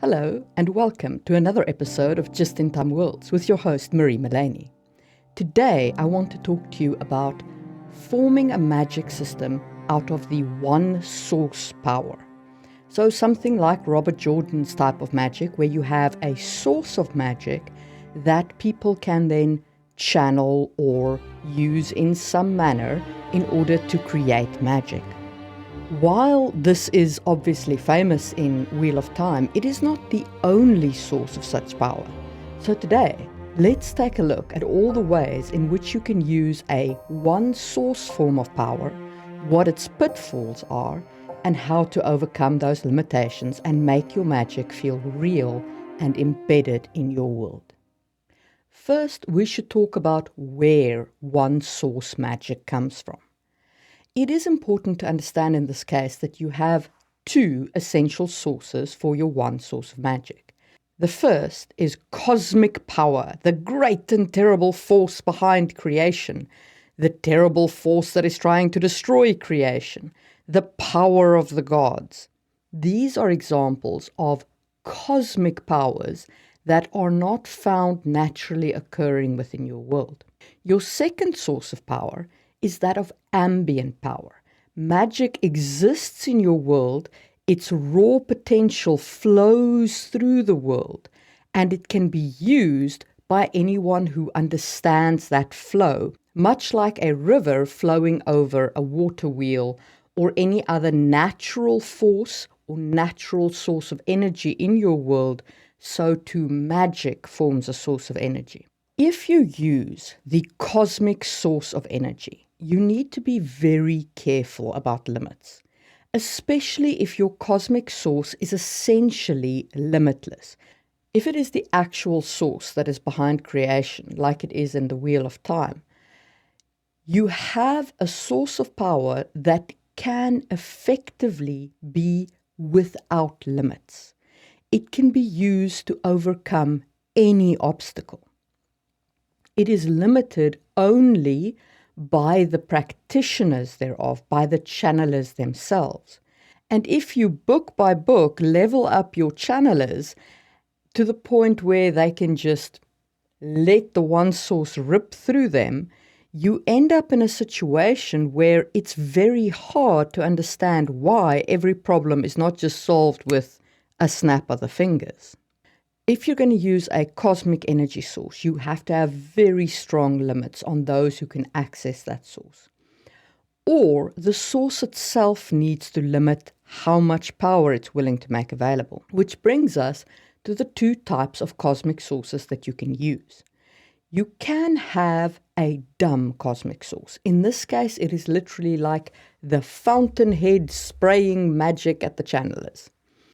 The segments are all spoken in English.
Hello and welcome to another episode of Just in Time Worlds with your host Marie Mullaney. Today I want to talk to you about forming a magic system out of the one source power. So something like Robert Jordan's type of magic, where you have a source of magic that people can then channel or use in some manner in order to create magic. While this is obviously famous in Wheel of Time, it is not the only source of such power. So today, let's take a look at all the ways in which you can use a one source form of power, what its pitfalls are, and how to overcome those limitations and make your magic feel real and embedded in your world. First, we should talk about where one source magic comes from. It is important to understand in this case that you have two essential sources for your one source of magic. The first is cosmic power, the great and terrible force behind creation, the terrible force that is trying to destroy creation, the power of the gods. These are examples of cosmic powers that are not found naturally occurring within your world. Your second source of power is that of ambient power. Magic exists in your world, its raw potential flows through the world, and it can be used by anyone who understands that flow, much like a river flowing over a water wheel or any other natural force or natural source of energy in your world. So too magic forms a source of energy. If you use the cosmic source of energy, you need to be very careful about limits, especially if your cosmic source is essentially limitless. If it is the actual source that is behind creation, like it is in the Wheel of Time, you have a source of power that can effectively be without limits. It can be used to overcome any obstacle. It is limited only by the practitioners thereof, by the channelers themselves. And if you book by book level up your channelers to the point where they can just let the one source rip through them, you end up in a situation where it's very hard to understand why every problem is not just solved with a snap of the fingers. If you're going to use a cosmic energy source, you have to have very strong limits on those who can access that source. Or the source itself needs to limit how much power it's willing to make available, which brings us to the two types of cosmic sources that you can use. You can have a dumb cosmic source. In this case, it is literally like the fountainhead spraying magic at the channelers.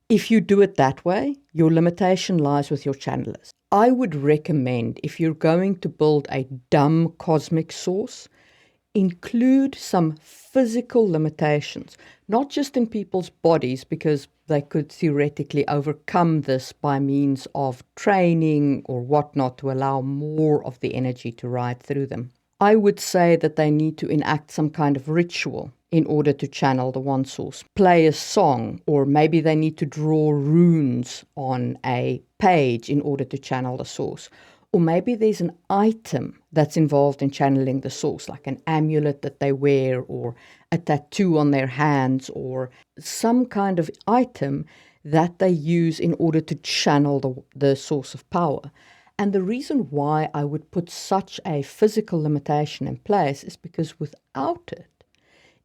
If you do it that way, your limitation lies with your channelers. I would recommend, if you're going to build a dumb cosmic source, include some physical limitations, not just in people's bodies, because they could theoretically overcome this by means of training or whatnot to allow more of the energy to ride through them. I would say that they need to enact some kind of ritual in order to channel the one source, play a song, or maybe they need to draw runes on a page in order to channel the source. Or maybe there's an item that's involved in channeling the source, like an amulet that they wear, or a tattoo on their hands, or some kind of item that they use in order to channel the source of power. And the reason why I would put such a physical limitation in place is because without it,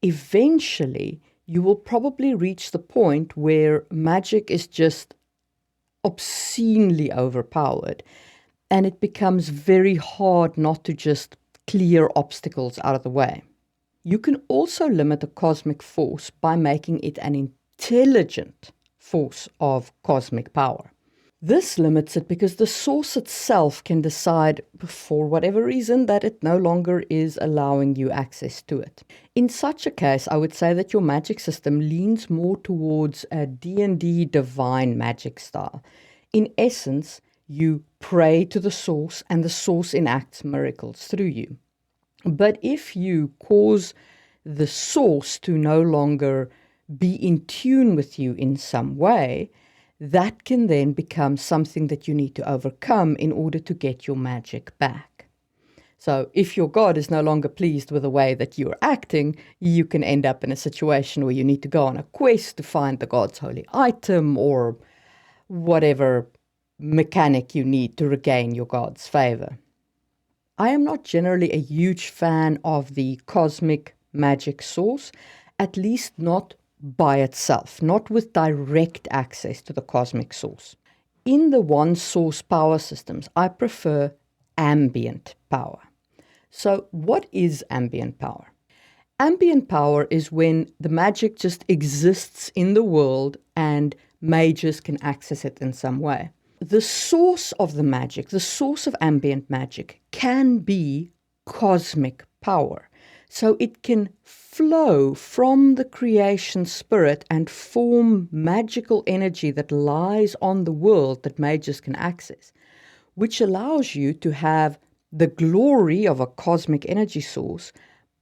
eventually you will probably reach the point where magic is just obscenely overpowered, and it becomes very hard not to just clear obstacles out of the way. You can also limit a cosmic force by making it an intelligent force of cosmic power. This limits it because the source itself can decide, for whatever reason, that it no longer is allowing you access to it. In such a case, I would say that your magic system leans more towards a D&D divine magic style. In essence, you pray to the source and the source enacts miracles through you. But if you cause the source to no longer be in tune with you in some way, that can then become something that you need to overcome in order to get your magic back. So if your god is no longer pleased with the way that you're acting, you can end up in a situation where you need to go on a quest to find the god's holy item or whatever mechanic you need to regain your god's favor. I am not generally a huge fan of the cosmic magic source, at least not by itself, not with direct access to the cosmic source. In the one source power systems, I prefer ambient power. So what is ambient power? Ambient power is when the magic just exists in the world and mages can access it in some way. The source of the magic, the source of ambient magic, can be cosmic power. So it can flow from the creation spirit and form magical energy that lies on the world that mages can access, which allows you to have the glory of a cosmic energy source,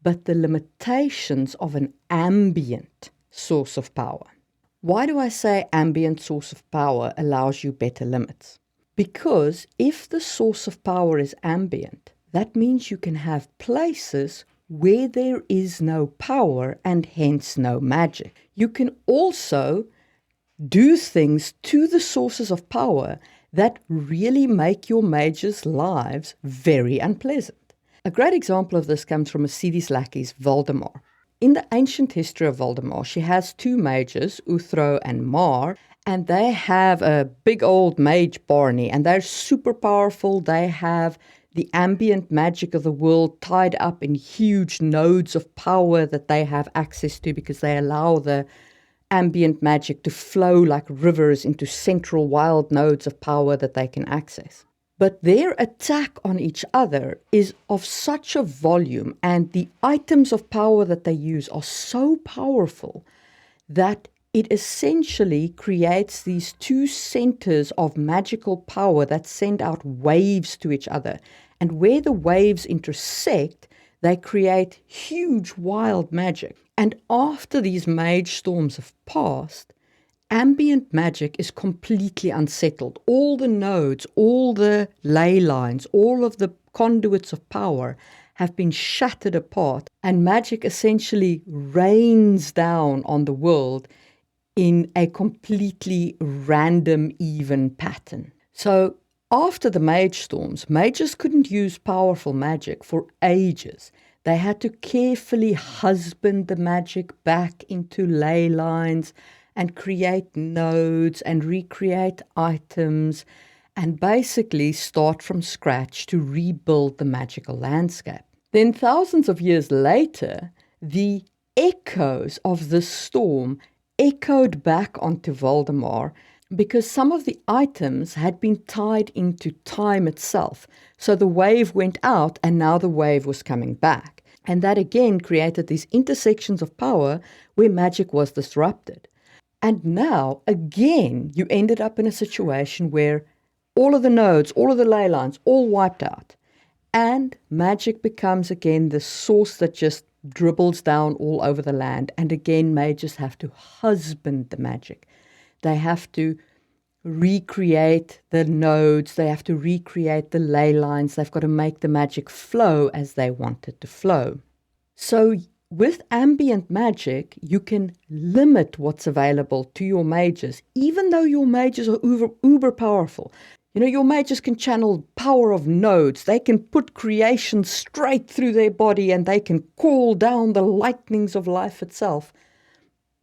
but the limitations of an ambient source of power. Why do I say ambient source of power allows you better limits? Because if the source of power is ambient, that means you can have places where there is no power and hence no magic. You can also do things to the sources of power that really make your mages' lives very unpleasant. A great example of this comes from Mercedes Lackey's Valdemar. In the ancient history of Valdemar, she has two mages, Uthro and Mar, and they have a big old mage Barney, and they're super powerful. They have the ambient magic of the world tied up in huge nodes of power that they have access to because they allow the ambient magic to flow like rivers into central wild nodes of power that they can access. But their attack on each other is of such a volume, and the items of power that they use are so powerful that it essentially creates these two centers of magical power that send out waves to each other. And where the waves intersect, they create huge wild magic. And after these mage storms have passed, ambient magic is completely unsettled. All the nodes, all the ley lines, all of the conduits of power have been shattered apart, and magic essentially rains down on the world in a completely random, even pattern. So after the mage storms, mages couldn't use powerful magic for ages. They had to carefully husband the magic back into ley lines and create nodes and recreate items and basically start from scratch to rebuild the magical landscape. Then thousands of years later, the echoes of this storm echoed back onto Valdemar because some of the items had been tied into time itself. So the wave went out and now the wave was coming back. And that again created these intersections of power where magic was disrupted. And now, again, you ended up in a situation where all of the nodes, all of the ley lines, all wiped out. And magic becomes again the source that just dribbles down all over the land. And again, mages have to husband the magic. They have to recreate the nodes. They have to recreate the ley lines. They've got to make the magic flow as they want it to flow. So with ambient magic, you can limit what's available to your mages, even though your mages are uber powerful. You know, your mages can channel power of nodes. They can put creation straight through their body and they can call down the lightnings of life itself.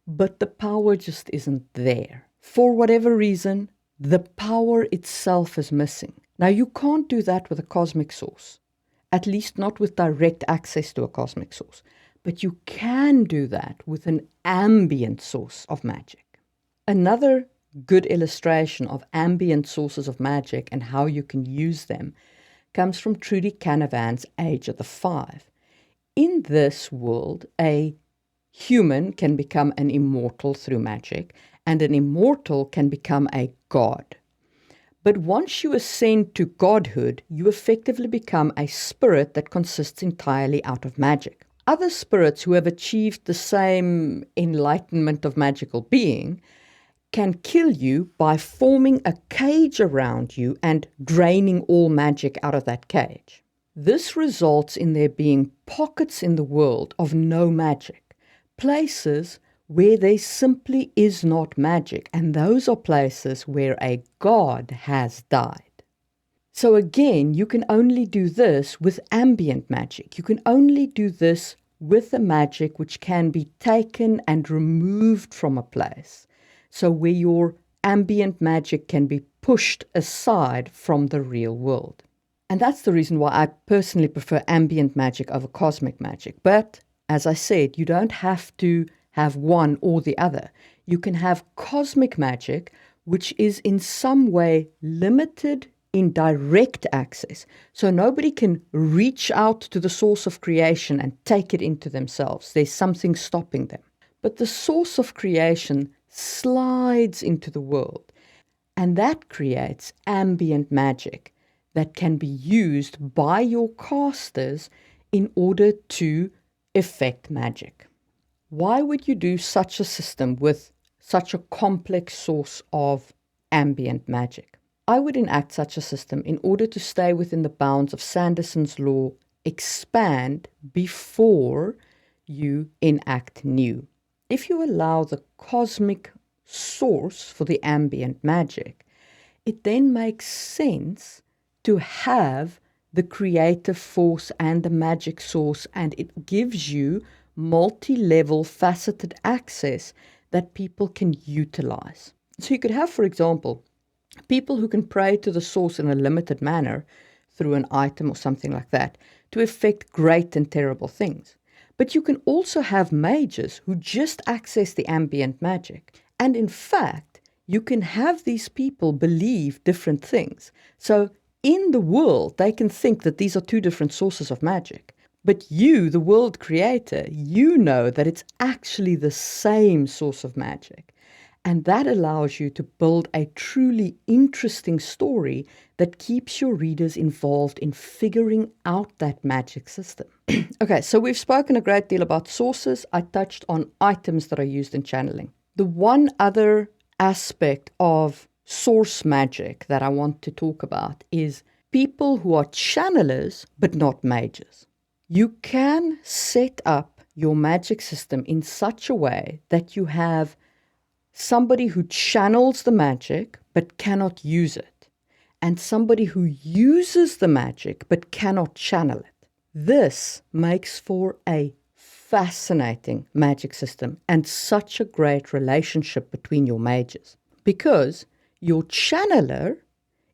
But the power just isn't there. For whatever reason, the power itself is missing. Now, you can't do that with a cosmic source, at least not with direct access to a cosmic source. But you can do that with an ambient source of magic. Another good illustration of ambient sources of magic and how you can use them comes from Trudi Canavan's Age of the Five. In this world, a human can become an immortal through magic, and an immortal can become a god. But once you ascend to godhood, you effectively become a spirit that consists entirely out of magic. Other spirits who have achieved the same enlightenment of magical being can kill you by forming a cage around you and draining all magic out of that cage. This results in there being pockets in the world of no magic, places where there simply is not magic, and those are places where a god has died. So again, you can only do this with ambient magic. You can only do this with a magic which can be taken and removed from a place. So where your ambient magic can be pushed aside from the real world. And that's the reason why I personally prefer ambient magic over cosmic magic. But as I said, you don't have to have one or the other. You can have cosmic magic, which is in some way limited in direct access. So nobody can reach out to the source of creation and take it into themselves. There's something stopping them. But the source of creation slides into the world, and that creates ambient magic that can be used by your casters in order to effect magic. Why would you do such a system with such a complex source of ambient magic? I would enact such a system in order to stay within the bounds of Sanderson's law, expand before you enact new. If you allow the cosmic source for the ambient magic, it then makes sense to have the creative force and the magic source, and it gives you multi-level faceted access that people can utilize. So you could have, for example, people who can pray to the source in a limited manner through an item or something like that to effect great and terrible things. But you can also have mages who just access the ambient magic. And in fact, you can have these people believe different things. So in the world, they can think that these are two different sources of magic. But you, the world creator, you know that it's actually the same source of magic. And that allows you to build a truly interesting story that keeps your readers involved in figuring out that magic system. Okay, so we've spoken a great deal about sources. I touched on items that are used in channeling. The one other aspect of source magic that I want to talk about is people who are channelers but not mages. You can set up your magic system in such a way that you have somebody who channels the magic but cannot use it, and somebody who uses the magic but cannot channel it. This makes for a fascinating magic system and such a great relationship between your mages, because your channeler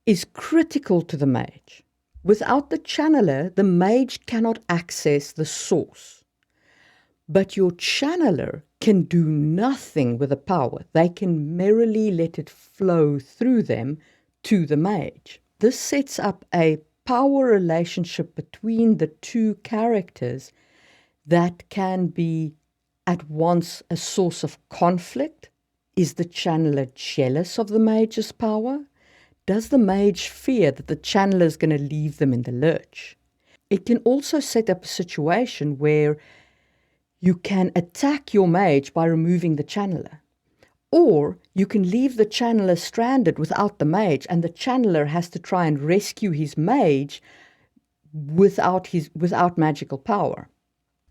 is critical to the mage. Without the channeler, the mage cannot access the source. But your channeler can do nothing with the power. They can merely let it flow through them to the mage. This sets up a power relationship between the two characters that can be at once a source of conflict. Is the channeler jealous of the mage's power? Does the mage fear that the channeler is going to leave them in the lurch? It can also set up a situation where you can attack your mage by removing the channeler. Or you can leave the channeler stranded without the mage, and the channeler has to try and rescue his mage without magical power.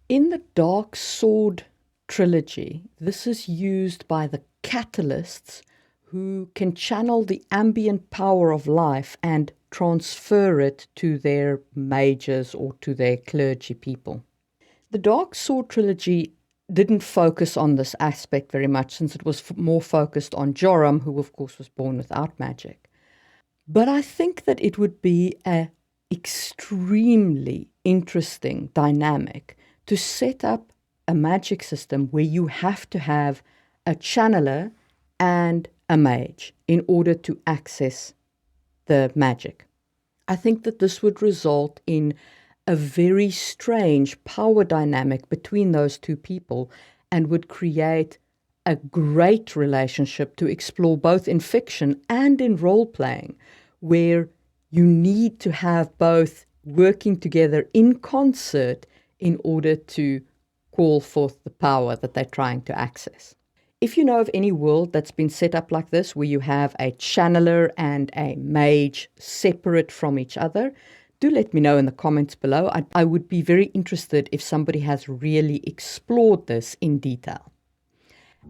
In the Dark Sword Trilogy, this is used by the catalysts who can channel the ambient power of life and transfer it to their mages or to their clergy people. The Dark Sword Trilogy didn't focus on this aspect very much, since it was more focused on Joram, who of course was born without magic. But I think that it would be an extremely interesting dynamic to set up a magic system where you have to have a channeler and a mage in order to access the magic. I think that this would result in a very strange power dynamic between those two people and would create a great relationship to explore both in fiction and in role-playing, where you need to have both working together in concert in order to call forth the power that they're trying to access. If you know of any world that's been set up like this, where you have a channeler and a mage separate from each other, do let me know in the comments below. I would be very interested if somebody has really explored this in detail.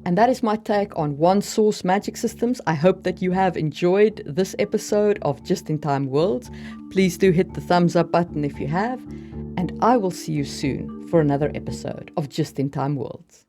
And that is my take on one source magic systems. I hope that you have enjoyed this episode of Just in Time Worlds. Please do hit the thumbs up button if you have, and I will see you soon for another episode of Just in Time Worlds.